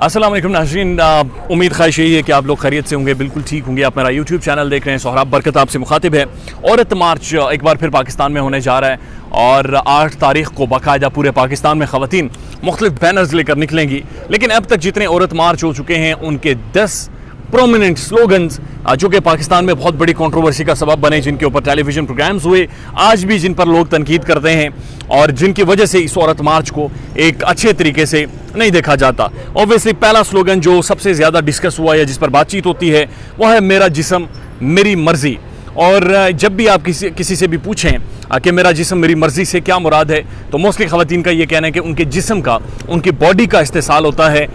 अस्सलाम वालेकुम नाज़रीन, उम्मीद ख्वाहिश यही है कि आप लोग खैरियत से होंगे, बिल्कुल ठीक होंगे। आप मेरा यूट्यूब चैनल देख रहे हैं। सोहराब बरकत आपसे मुखातिब है। औरत मार्च एक बार फिर पाकिस्तान में होने जा रहा है और 8 तारीख को बाकायदा पूरे पाकिस्तान में ख़वातीन मुख्तलिफ बैनर्स लेकर निकलेंगी। लेकिन अब तक जितने औरत मार्च हो चुके हैं उनके 10 प्रोमिनेंट स्लोगन्स जो कि पाकिस्तान में बहुत बड़ी कंट्रोवर्सी का सबब बने, जिनके ऊपर टेलीविजन प्रोग्राम्स हुए, आज भी जिन पर लोग तनकीद करते हैं और जिनकी वजह से इस औरत मार्च को एक अच्छे तरीके से नहीं देखा जाता। ऑब्वियसली पहला स्लोगन जो सबसे ज़्यादा डिस्कस हुआ या जिस पर बातचीत होती है वो है मेरा जिस्म मेरी मर्ज़ी। और जब भी आप किसी से भी पूछें कि मेरा जिस्म मेरी मर्ज़ी से क्या मुराद है, तो मोस्टली ख़वातीन का ये कहना है कि उनके जिस्म का, उनकी बॉडी का इस्तेसाल होता है,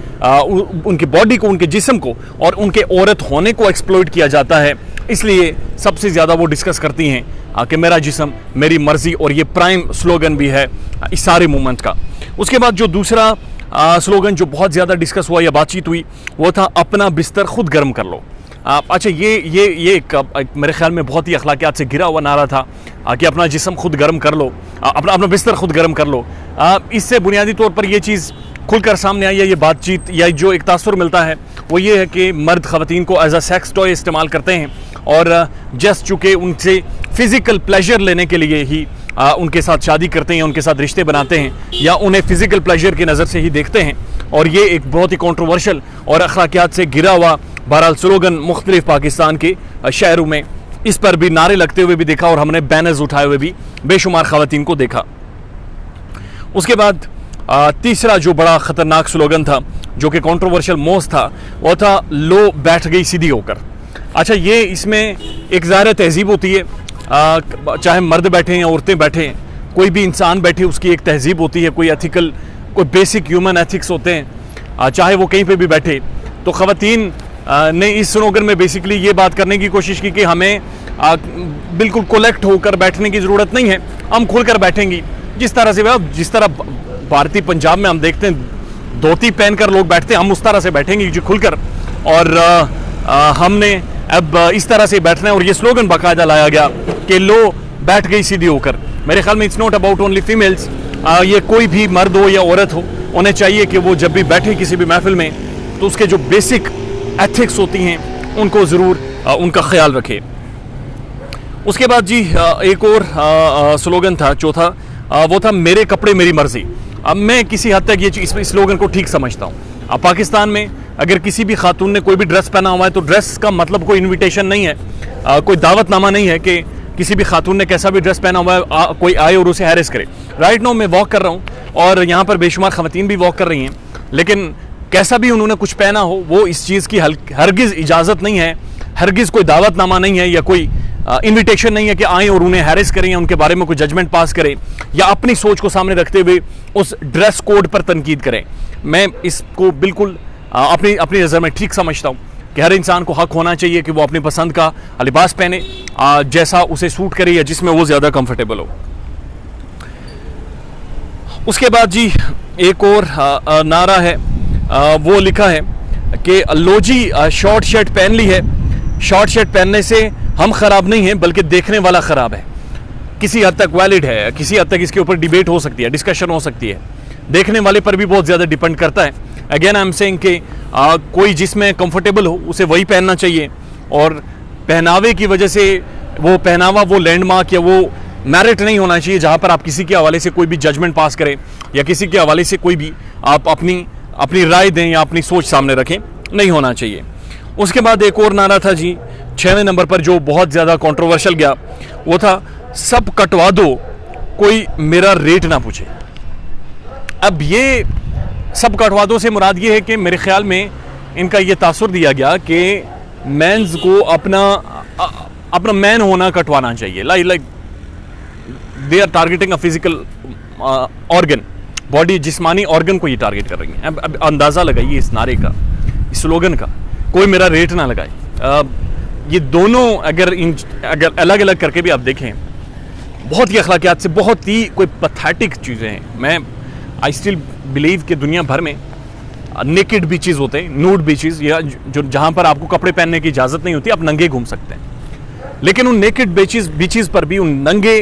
उनकी बॉडी को, उनके जिस्म को और उनके औरत होने को एक्सप्लॉइट किया जाता है। इसलिए सबसे ज़्यादा वो डिस्कस करती हैं कि मेरा जिस्म मेरी मर्ज़ी, और ये प्राइम स्लोगन भी है इस सारे मूवमेंट का। उसके बाद जो दूसरा स्लोगन जो बहुत ज़्यादा डिस्कस हुआ या बातचीत हुई वो था अपना बिस्तर खुद गर्म कर लो। अच्छा, ये एक मेरे ख्याल में बहुत ही अखलाकियात से घिरा हुआ नारा था कि अपना जिस्म खुद गर्म कर लो, अपना बिस्तर खुद गर्म कर लो। इससे बुनियादी तौर पर यह चीज़ खुलकर सामने आई है, ये बातचीत या जो एक तासुर मिलता है वो ये है कि मर्द ख़वातीन को एज अ सेक्स टॉय इस्तेमाल करते हैं और जस्ट चूँकि उनसे फ़िज़िकल प्लेजर लेने के लिए ही उनके साथ शादी करते हैं, उनके साथ रिश्ते बनाते हैं या उन्हें फ़िज़िकल प्लेजर की नज़र से ही देखते हैं। और ये एक बहुत ही कंट्रोवर्शियल और अखलाकियात से घिरा हुआ बहरहाल स्लोगन मुख्तलिफ पाकिस्तान के शहरों में, इस पर भी नारे लगते हुए भी देखा और हमने बैनर्स उठाए हुए भी बेशुमार ख़वातीन को देखा। उसके बाद तीसरा जो बड़ा ख़तरनाक स्लोगन था जो कि कंट्रोवर्शियल मोस्ट था वो था लो बैठ गई सीधी होकर। अच्छा, ये इसमें एक ज़ाहिर तहज़ीब होती है, चाहे मर्द बैठे या औरतें बैठे, कोई भी इंसान बैठे उसकी एक तहज़ीब होती है, कोई एथिकल, कोई बेसिक ह्यूमन एथिक्स होते हैं, चाहे वो कहीं पे भी बैठे। तो ख़वातीन ने इस स्लोगन में बेसिकली ये बात करने की कोशिश की कि हमें बिल्कुल कोलेक्ट होकर बैठने की ज़रूरत नहीं है, हम खुलकर बैठेंगी। जिस तरह भारतीय पंजाब में हम देखते हैं धोती पहनकर लोग बैठते हैं, हम उस तरह से बैठेंगे जी खुलकर। और हमने अब इस तरह से बैठना है और ये स्लोगन बाकायदा लाया गया कि लो बैठ गई सीधी होकर। मेरे ख्याल में it's not about only females, ये कोई भी मर्द हो या औरत हो, उन्हें चाहिए कि वो जब भी बैठे किसी भी महफिल में तो उसके जो बेसिक एथिक्स होती हैं उनको ज़रूर उनका ख्याल रखे। उसके बाद जी एक और स्लोगन था, चौथा, वो था मेरे कपड़े मेरी मर्ज़ी। अब मैं किसी हद तक ये इस स्लोगन को ठीक समझता हूँ। अब पाकिस्तान में अगर किसी भी खातून ने कोई भी ड्रेस पहना हुआ है तो ड्रेस का मतलब कोई इन्विटेशन नहीं है, कोई दावतनामा नहीं है कि किसी भी खातून ने कैसा भी ड्रेस पहना हुआ है कोई आए और उसे हैरेस करे। राइट नाउ मैं वॉक कर रहा हूँ और यहाँ पर बेशुमार ख़वातीन भी वॉक कर रही हैं, लेकिन कैसा भी उन्होंने कुछ पहना हो वो इस चीज़ की हरगिज़ इजाज़त नहीं है, हरगिज़ कोई दावतनामा नहीं है या कोई इन्विटेशन नहीं है कि आएँ और उन्हें हैरेस करें या उनके बारे में कोई जजमेंट पास करें या अपनी सोच को सामने रखते हुए उस ड्रेस कोड पर तनकीद करें। मैं इसको बिल्कुल अपनी नज़र में ठीक समझता हूँ कि हर इंसान को हक होना चाहिए कि वो अपनी पसंद का लिबास पहने, जैसा उसे सूट करे या जिसमें वो ज़्यादा कंफर्टेबल हो। उसके बाद जी एक और नारा है, वो लिखा है कि लो जी शॉर्ट शर्ट पहन ली है, शॉर्ट शर्ट पहनने से हम ख़राब नहीं हैं बल्कि देखने वाला ख़राब है। किसी हद तक वैलिड है, किसी हद तक इसके ऊपर डिबेट हो सकती है, डिस्कशन हो सकती है, देखने वाले पर भी बहुत ज़्यादा डिपेंड करता है। अगेन आई एम सेइंग कि कोई जिसमें कंफर्टेबल हो उसे वही पहनना चाहिए और पहनावे की वजह से वो पहनावा, वो लैंडमार्क या वो मेरिट नहीं होना चाहिए जहाँ पर आप किसी के हवाले से कोई भी जजमेंट पास करें या किसी के हवाले से कोई भी आप अपनी राय दें या अपनी सोच सामने रखें, नहीं होना चाहिए। उसके बाद एक और नारा था जी 6वें नंबर पर जो बहुत ज़्यादा कंट्रोवर्शियल गया, वो था सब कटवा दो कोई मेरा रेट ना पूछे। अब ये सब कटवा दो से मुराद ये है कि मेरे ख्याल में इनका ये तासुर दिया गया कि मेंस को अपना मैन होना कटवाना चाहिए, like they are targeting a physical organ, body, जिस्मानी ऑर्गन को ये टारगेट कर रही हैं। अब अंदाज़ा लगाइए इस नारे का, इस स्लोगन का, कोई मेरा रेट ना लगाए। ये दोनों अगर अलग अलग करके भी आप देखें बहुत ही अखलाकियात से बहुत ही कोई पैथेटिक चीज़ें हैं। मैं आई स्टिल बिलीव कि दुनिया भर में नेकेड बीचेस होते हैं, नूड बीचेस, या जो जहाँ पर आपको कपड़े पहनने की इजाज़त नहीं होती, आप नंगे घूम सकते हैं। लेकिन उन नेकेड बीचेस पर भी, उन नंगे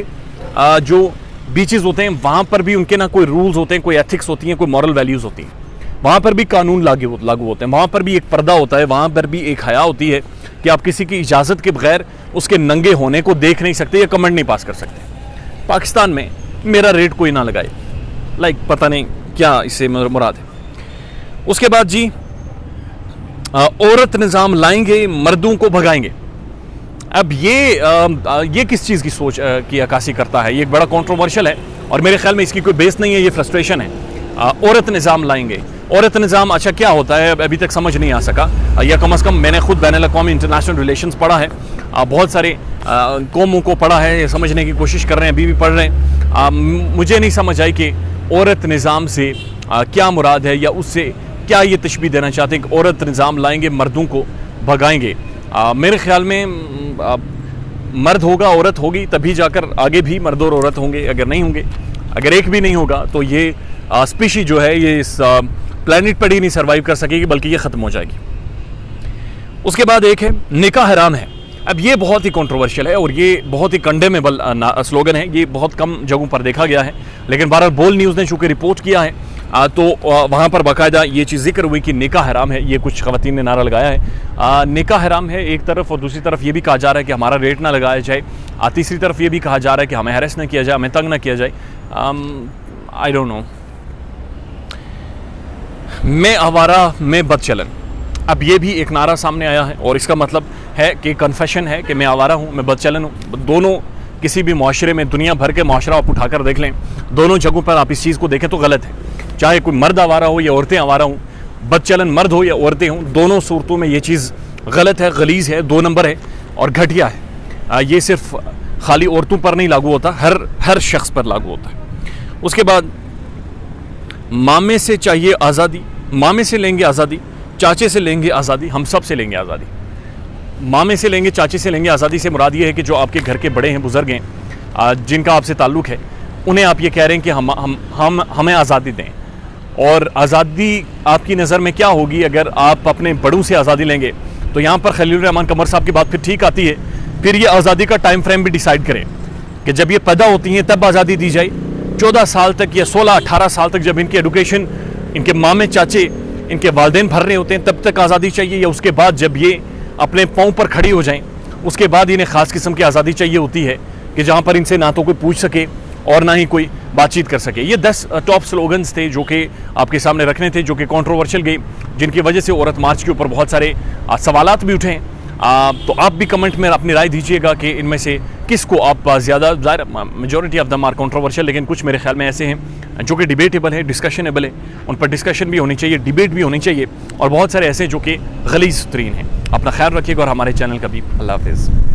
जो बीचेस होते हैं वहाँ पर भी उनके ना कोई रूल्स होते हैं, कोई एथिक्स होती हैं, कोई मॉरल वैल्यूज़ होती हैं। वहाँ पर भी कानून लागू होते हैं, वहाँ पर भी एक पर्दा होता है, वहाँ पर भी एक हया होती है कि आप किसी की इजाज़त के बगैर उसके नंगे होने को देख नहीं सकते या कमेंट नहीं पास कर सकते। पाकिस्तान में मेरा रेट कोई ना लगाए, पता नहीं क्या इससे मुराद है। उसके बाद जी औरत निज़ाम लाएंगे, मर्दों को भगाएंगे। अब ये किस चीज़ की सोच की अक्कासी करता है? ये एक बड़ा कंट्रोवर्शियल है और मेरे ख्याल में इसकी कोई बेस नहीं है, ये फ्रस्ट्रेशन है। औरत निज़ाम लाएंगे, औरत निज़ाम अच्छा क्या होता है अभी तक समझ नहीं आ सका, या कम अज़ कम मैंने खुद बैनुल-अक़वामी इंटरनेशनल रिलेशंस पढ़ा है, बहुत सारे कौमों को पढ़ा है, समझने की कोशिश कर रहे हैं, अभी भी पढ़ रहे हैं। मुझे नहीं समझ आई कि औरत निज़ाम से क्या मुराद है, या उससे क्या ये तशबीह देना चाहते हैं कि औरत निज़ाम लाएंगे, मर्दों को भगाएंगे। मेरे ख्याल में मर्द होगा, औरत होगी, तभी जाकर आगे भी मर्द और औरत होंगे। अगर नहीं होंगे, अगर एक भी नहीं होगा, तो ये स्पीशी जो है ये इस प्लैनेट पर ही नहीं सर्वाइव कर सकेगी, बल्कि ये ख़त्म हो जाएगी। उसके बाद एक है निकाह हराम है। अब ये बहुत ही कंट्रोवर्शियल है और ये बहुत ही कंडेमेबल स्लोगन है, ये बहुत कम जगहों पर देखा गया है, लेकिन बहरहाल बोल न्यूज़ ने चूँकि रिपोर्ट किया है तो वहाँ पर बाकायदा ये चीज़ जिक्र हुई कि निकाह हराम है। ये कुछ ख़वातीन ने नारा लगाया है, निकाह हराम है एक तरफ, और दूसरी तरफ ये भी कहा जा रहा है कि हमारा रेट ना लगाया जाए। तीसरी तरफ ये भी कहा जा रहा है कि हमें हैरेस ना किया जाए, हमें तंग ना किया जाए। I don't know. मैं आवारा, मैं बदचलन, अब ये भी एक नारा सामने आया है और इसका मतलब है कि कन्फेशन है कि मैं आवारा हूँ, मैं बदचलन हूँ। दोनों किसी भी माशरे में, दुनिया भर के माशरा आप उठाकर देख लें, दोनों जगहों पर आप इस चीज़ को देखें तो गलत है। चाहे कोई मर्द आवारा हो या औरतें आवारा हों, बदचलन मर्द हो या औरतें हों, दोनों सूरतों में ये चीज़ गलत है, गलीज़ है, 2 नंबर है और घटिया है। ये सिर्फ खाली औरतों पर नहीं लागू होता, हर शख्स पर लागू होता है। उसके बाद मामे से चाहिए आज़ादी, मामे से लेंगे आज़ादी, चाचे से लेंगे आज़ादी, हम सब से लेंगे आज़ादी। मामे से लेंगे, चाचे से लेंगे आज़ादी से मुराद ये है कि जो आपके घर के बड़े हैं, बुज़ुर्ग हैं, जिनका आपसे ताल्लुक़ है, उन्हें आप ये कह रहे हैं कि हमें आज़ादी दें। और आज़ादी आपकी नज़र में क्या होगी अगर आप अपने बड़ों से आज़ादी लेंगे? तो यहाँ पर खलील रहमान कमर साहब की बात फिर ठीक आती है। फिर ये आज़ादी का टाइम फ्रेम भी डिसाइड करें कि जब ये पैदा होती हैं तब आज़ादी दी जाए, 14 साल तक या 16-18 साल तक जब इनकी एडुकेशन, इनके मामे चाचे, इनके वालिदैन भर रहे होते हैं, तब तक आज़ादी चाहिए, या उसके बाद जब ये अपने पाँव पर खड़ी हो जाएं उसके बाद इन्हें ख़ास किस्म की आज़ादी चाहिए होती है कि जहाँ पर इनसे ना तो कोई पूछ सके और ना ही कोई बातचीत कर सके। ये 10 टॉप स्लोगन्स थे जो कि आपके सामने रखने थे, जो कि कंट्रोवर्शियल गए, जिनकी वजह से औरत मार्च के ऊपर बहुत सारे सवालात भी उठे। तो आप भी कमेंट में अपनी राय दीजिएगा कि इनमें से किसको आप ज़्यादा, majority of them are controversial, लेकिन कुछ मेरे ख्याल में ऐसे हैं जो कि डिबेटेबल है, डिस्कशनेबल है, उन पर डिस्कशन भी होनी चाहिए, डिबेट भी होनी चाहिए, और बहुत सारे ऐसे जो कि गलीज़ तरीन हैं। अपना ख्याल रखिएगा और हमारे चैनल का भी। अल्लाह हाफ़िज़।